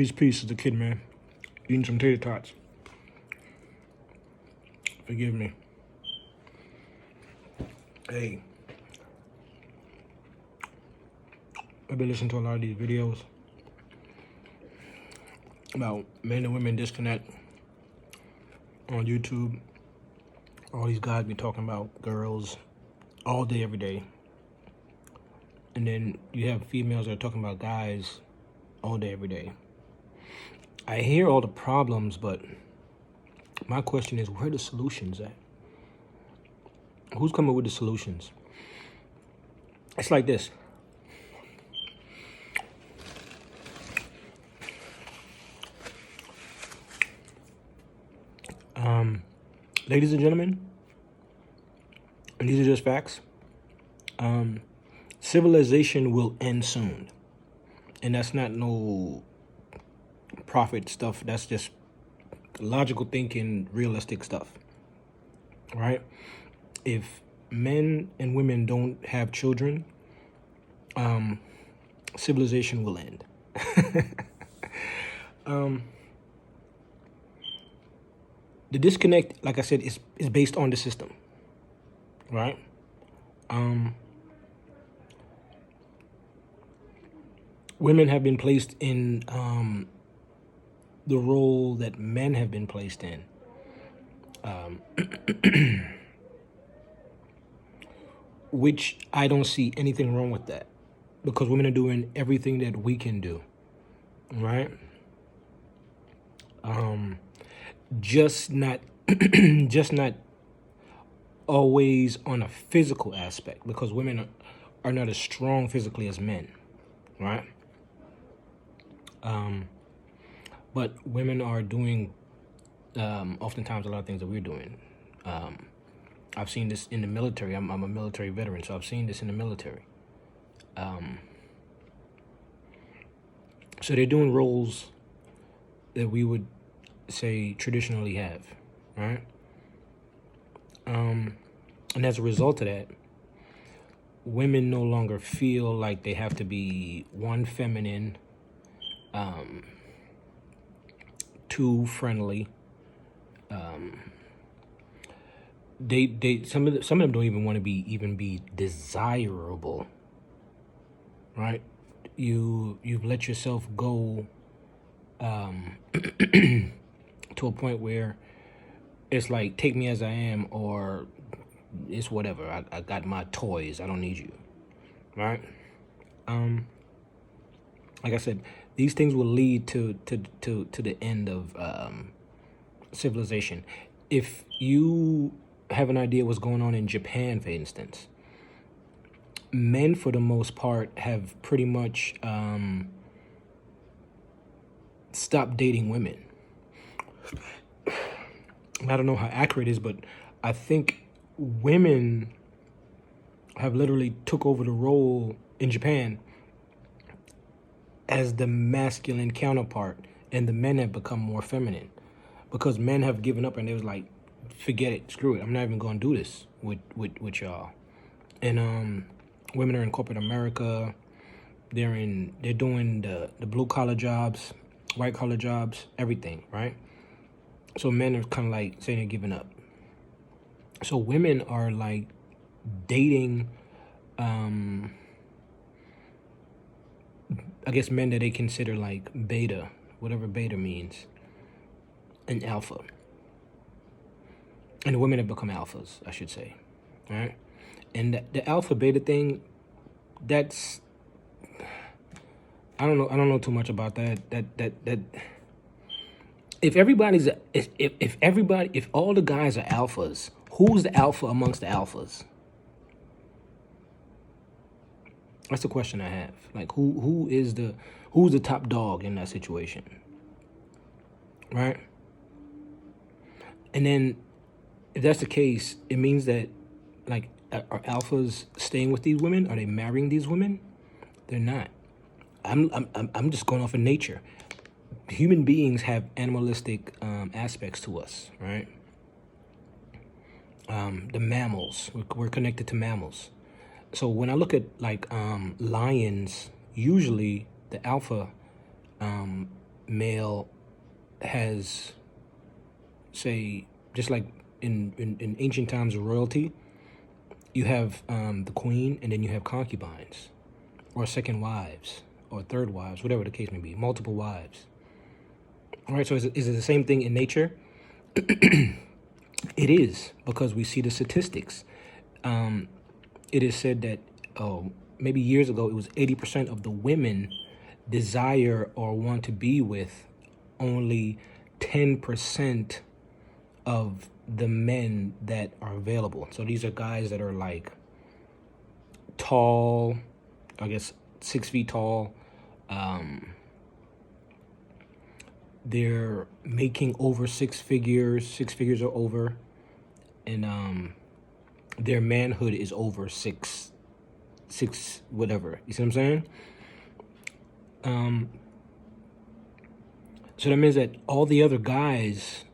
Peace. It's the kid, man. Eating some tater tots. Forgive me. Hey. I've been listening to a lot of these videos about men and women disconnect on YouTube. All these guys be talking about girls all day, every day. And then you have females that are talking about guys all day, every day. I hear all the problems, but my question is, where are the solutions at? Who's coming with the solutions? It's like this. Ladies and gentlemen, and these are just facts, civilization will end soon. And that's not no prophet stuff. That's just logical thinking, realistic stuff, right? If men and women don't have children, civilization will end. The disconnect, like I said, is based on the system, right? Women have been placed in the role that men have been placed in. Which I don't see anything wrong with that, because women are doing everything that we can do, right? Just not always on a physical aspect, because women are not as strong physically as men, right? But women are doing oftentimes a lot of things that we're doing. I've seen this in the military. I'm a military veteran, so I've seen this in the military. So they're doing roles that we would say traditionally have, right? And as a result of that, women no longer feel like they have to be one, feminine, two, friendly. Some of them don't even want to be desirable, right? You've let yourself go to a point where it's like, take me as I am, or it's whatever. I got my toys. I don't need you, right? Like I said, these things will lead to the end of civilization. If you have an idea what's going on in Japan, for instance, men for the most part have pretty much stopped dating women. I don't know how accurate it is, but I think women have literally took over the role in Japan as the masculine counterpart, and the men have become more feminine, because men have given up and they was like, forget it, screw it, I'm not even going to do this with y'all. And women are in corporate America. They're doing the blue collar jobs, white collar jobs, everything, right? So men are kind of like saying they're giving up. So women are like dating, I guess, men that they consider like beta, whatever beta means, and alpha. And the women have become alphas, I should say, right? And the alpha beta thing, that's, I don't know too much about that. If all the guys are alphas, who's the alpha amongst the alphas? That's the question I have. Like, who's the top dog in that situation, right? And then, if that's the case, it means that, like, are alphas staying with these women? Are they marrying these women? They're not. I'm just going off of nature. Human beings have animalistic aspects to us, right? The mammals, we're connected to mammals. So when I look at like lions, usually the alpha male has, say, just like in ancient times of royalty, you have the queen, and then you have concubines, or second wives, or third wives, whatever the case may be, multiple wives. All right, so is it the same thing in nature? It is, because we see the statistics. It is said that maybe years ago, it was 80% of the women desire or want to be with only 10% of the men that are available. So these are guys that are like tall, I guess 6 feet tall. They're making over six figures or over, and their manhood is over six whatever. You see what I'm saying? So that means that all the other guys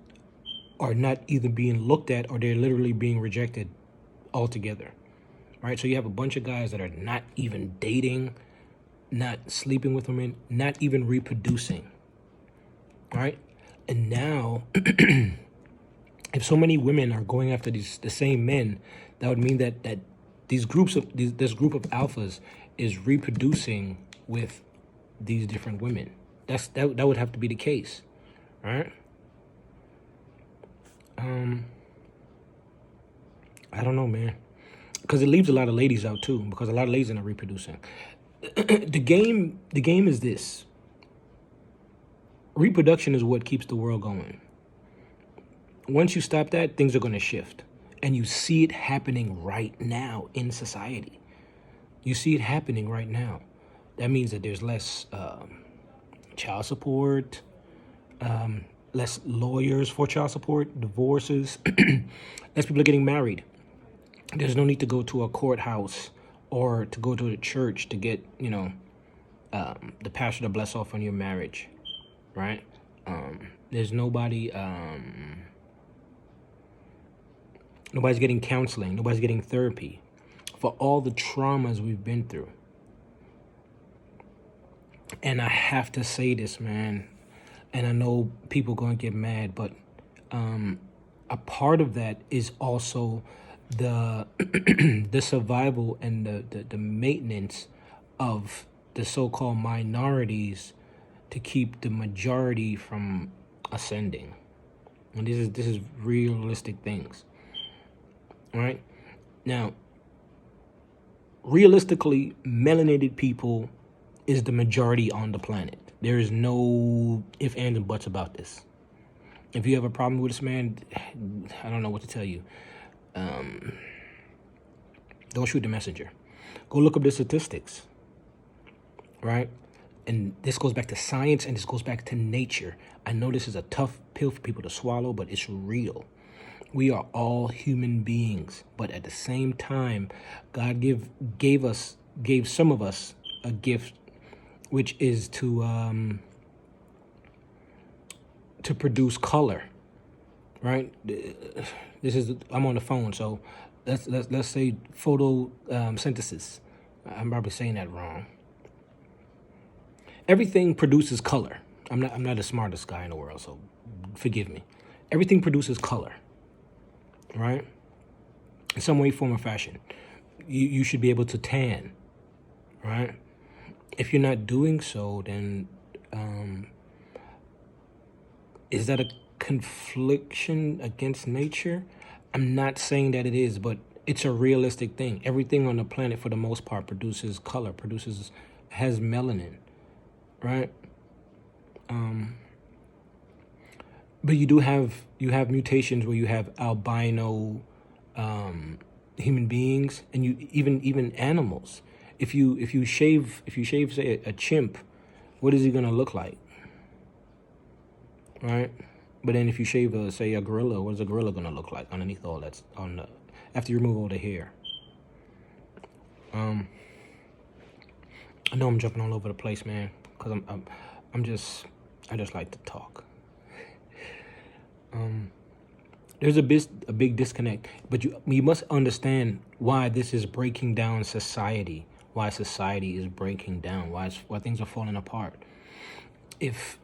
are not either being looked at, or they're literally being rejected altogether. Right? So you have a bunch of guys that are not even dating, not sleeping with women, not even reproducing. Right? And now, if so many women are going after the same men, that would mean that this group of alphas is reproducing with these different women. That would have to be the case, right? I don't know, man, because it leaves a lot of ladies out too, because a lot of ladies are not reproducing. The game is this: reproduction is what keeps the world going. Once you stop that, things are going to shift. And you see it happening right now in society. You see it happening right now. That means that there's less child support, less lawyers for child support, divorces, less people are getting married. There's no need to go to a courthouse or to go to a church to get, the pastor to bless off on your marriage, right? There's nobody's getting counseling. Nobody's getting therapy for all the traumas we've been through. And I have to say this, man, and I know people going to get mad, but a part of that is also the the survival and the maintenance of the so-called minorities to keep the majority from ascending. And this is realistic things. All right? Now, realistically, melanated people is the majority on the planet. There is no ifs, ands, and buts about this. If you have a problem with this, man, I don't know what to tell you. Don't shoot the messenger. Go look up the statistics, right? And this goes back to science, and this goes back to nature. I know this is a tough pill for people to swallow, but it's real. We are all human beings, but at the same time, God gave some of us a gift, which is to produce color, right? I'm on the phone, so let's say photosynthesis. I'm probably saying that wrong. Everything produces color. I'm not the smartest guy in the world, so forgive me. Everything produces color, right? In some way, form, or fashion. You should be able to tan, right? If you're not doing so, then is that a confliction against nature? I'm not saying that it is, but it's a realistic thing. Everything on the planet, for the most part, produces color, has melanin, right? But you have mutations where you have albino human beings, and you even animals. If you shave say a chimp, what is he gonna look like, right? But then if you shave say a gorilla, what is a gorilla gonna look like underneath all that's after you remove all the hair? I know I'm jumping all over the place, man, because I just like to talk. There's a big disconnect, but you must understand why this is breaking down society, why society is breaking down, why things are falling apart. if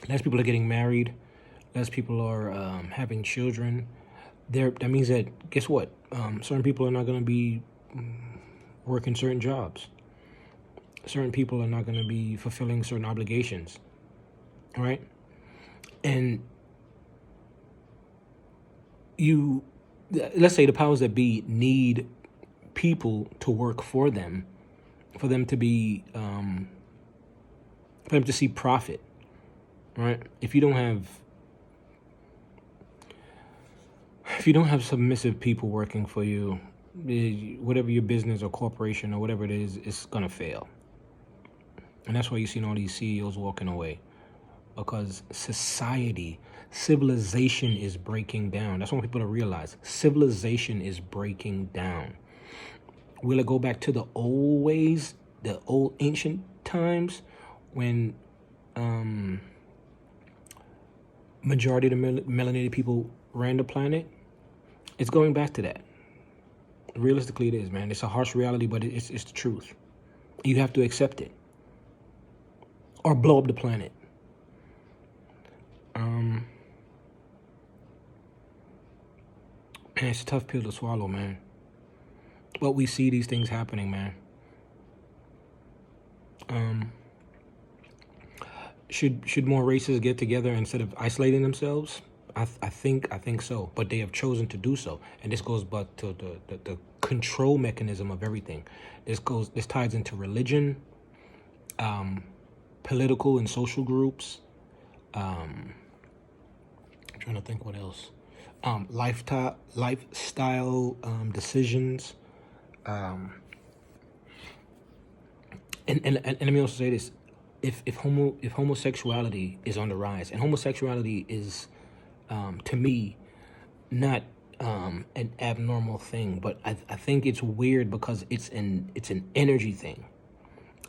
less people are getting married, less people are having children, that means that, guess what? Certain people are not going to be working certain jobs. Certain people are not going to be fulfilling certain obligations, right? And let's say the powers that be need people to work for them to be, for them to see profit, right? If you don't have submissive people working for you, whatever your business or corporation or whatever it is, it's gonna fail. And that's why you're seeing all these CEOs walking away, because civilization is breaking down. That's what people don't realize. Civilization is breaking down. Will it go back to the old ways, the old ancient times, when majority of the melanated people ran the planet? It's going back to that. Realistically, it is, man. It's a harsh reality, but it's the truth. You have to accept it, or blow up the planet. Man, it's a tough pill to swallow, man. But we see these things happening, man. Should more races get together instead of isolating themselves? I think so, but they have chosen to do so, and this goes back to the control mechanism of everything. This ties into religion, political and social groups. I'm trying to think what else. Lifestyle decisions. And let me also say this: if homosexuality is on the rise, and homosexuality is, to me, not an abnormal thing, but I think it's weird because it's an energy thing,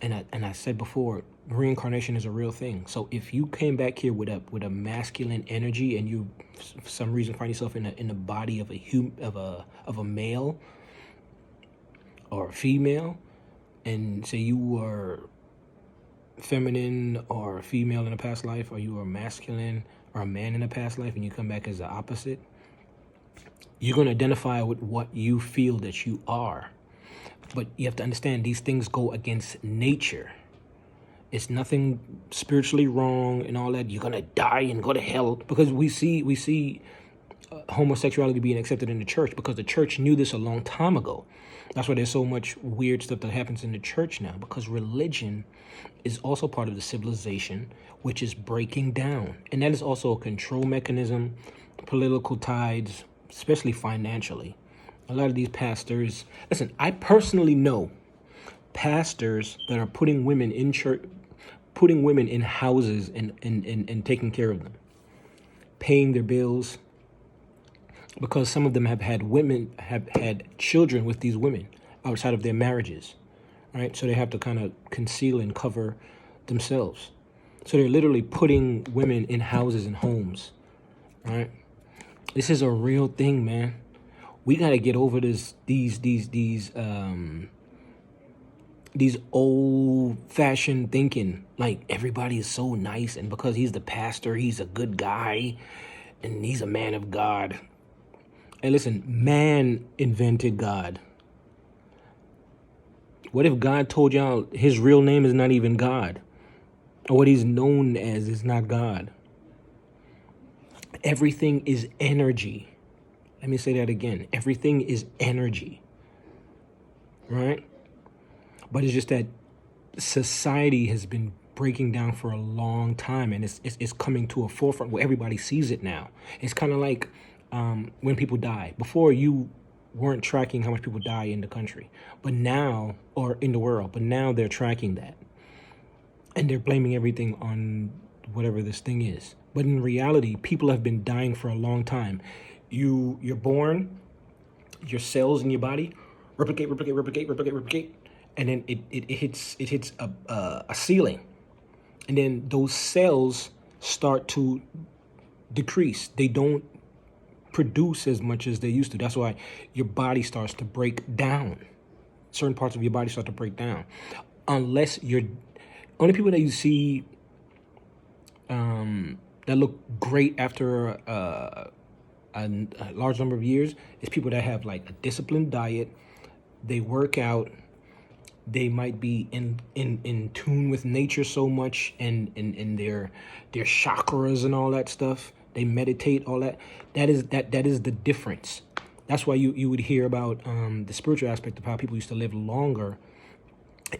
and I said before, reincarnation is a real thing. So if you came back here with a masculine energy, and you for some reason find yourself in the body of a male or a female, and say you were feminine or female in a past life, or you were masculine or a man in a past life, and you come back as the opposite, you're going to identify with what you feel that you are. But you have to understand, these things go against nature. It's nothing spiritually wrong and all that. You're going to die and go to hell, because we see homosexuality being accepted in the church, because the church knew this a long time ago. That's why there's so much weird stuff that happens in the church now, because religion is also part of the civilization, which is breaking down. And that is also a control mechanism, political tides, especially financially. A lot of these pastors, listen, I personally know pastors that are putting women in church, putting women in houses and taking care of them, paying their bills, because some of them have had children with these women outside of their marriages, right? So they have to kind of conceal and cover themselves. So they're literally putting women in houses and homes, right? This is a real thing, man. We got to get over these old-fashioned thinking, like everybody is so nice, and because he's the pastor, he's a good guy, and he's a man of God. Hey, listen, man invented God. What if God told y'all his real name is not even God? Or what he's known as is not God? Everything is energy. Let me say that again. Everything is energy. Right? But it's just that society has been breaking down for a long time, and it's coming to a forefront where everybody sees it now. It's kind of like when people die. Before, you weren't tracking how much people die in the country, but now, or in the world, but now they're tracking that, and they're blaming everything on whatever this thing is. But in reality, people have been dying for a long time. You're born, your cells in your body replicate, and then it hits a ceiling, and then those cells start to decrease. They don't produce as much as they used to. That's why your body starts to break down. Certain parts of your body start to break down, unless Only people that you see that look great after a large number of years is people that have like a disciplined diet. They work out. They might be in tune with nature so much, and in their chakras and all that stuff. They meditate, all that. That is the difference. That's why you would hear about the spiritual aspect of how people used to live longer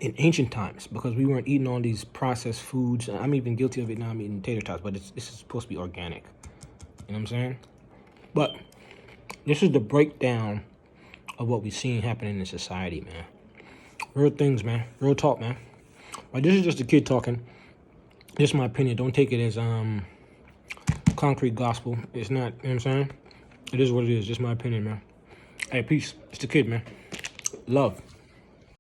in ancient times, because we weren't eating all these processed foods. I'm even guilty of it now. I'm eating tater tots, but this is supposed to be organic. You know what I'm saying? But this is the breakdown of what we're seeing happening in society, man. Real things, man. Real talk, man. But this is just a kid talking. This is my opinion. Don't take it as concrete gospel. It's not, you know what I'm saying? It is what it is. Just my opinion, man. Hey, peace. It's the kid, man. Love.